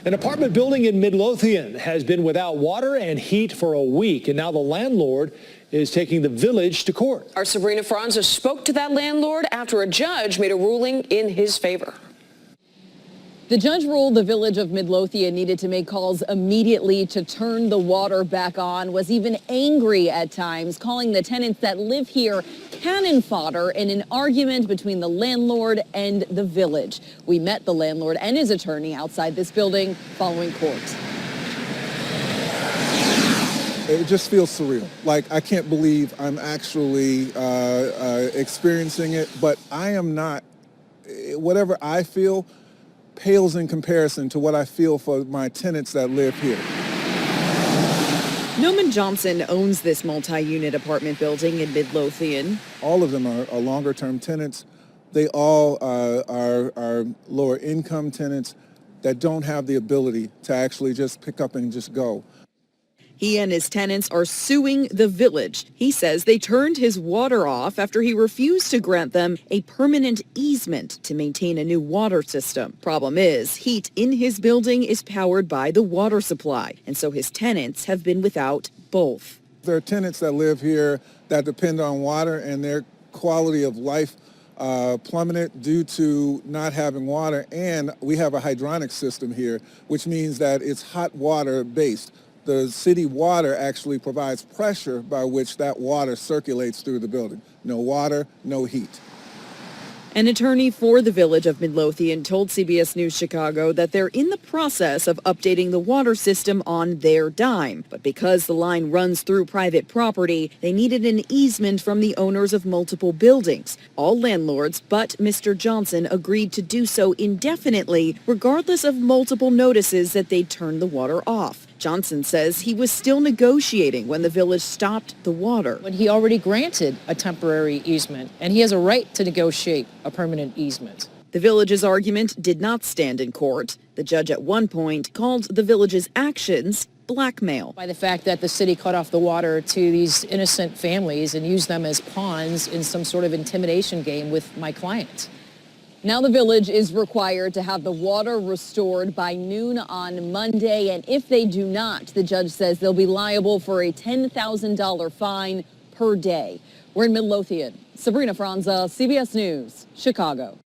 An apartment building in Midlothian has been without water and heat for a week, and now the landlord is taking the village to court. Our Sabrina Franza spoke to that landlord after a judge made a ruling in his favor. The judge ruled the Village of Midlothian needed to make calls immediately to turn the water back on, was even angry at times, calling the tenants that live here cannon fodder in an argument between the landlord and the village. We met the landlord and his attorney outside this building following court. It just feels surreal. Like, I can't believe I'm actually experiencing it, but I am not. Whatever I feel pales in comparison to what I feel for my tenants that live here. Noman Johnson owns this multi-unit apartment building in Midlothian. All of them are longer-term tenants. They all are lower income tenants that don't have the ability to actually just pick up and just go. He and his tenants are suing the village. He says they turned his water off after he refused to grant them a permanent easement to maintain a new water system. Problem is, heat in his building is powered by the water supply, and so his tenants have been without both. There are tenants that live here that depend on water, and their quality of life plummeted due to not having water, and we have a hydronic system here, which means that it's hot water based. The city water actually provides pressure by which that water circulates through the building. No water, no heat. An attorney for the Village of Midlothian told CBS News Chicago that they're in the process of updating the water system on their dime. But because the line runs through private property, they needed an easement from the owners of multiple buildings. All landlords but Mr. Johnson agreed to do so indefinitely, regardless of multiple notices that they'd turn the water off. Johnson says he was still negotiating when the village stopped the water. When he already granted a temporary easement, and he has a right to negotiate a permanent easement. The village's argument did not stand in court. The judge at one point called the village's actions blackmail. By the fact that the city cut off the water to these innocent families and used them as pawns in some sort of intimidation game with my client. Now the village is required to have the water restored by noon on Monday, and if they do not, the judge says they'll be liable for a $10,000 fine per day. We're in Midlothian. Sabrina Franza, CBS News, Chicago.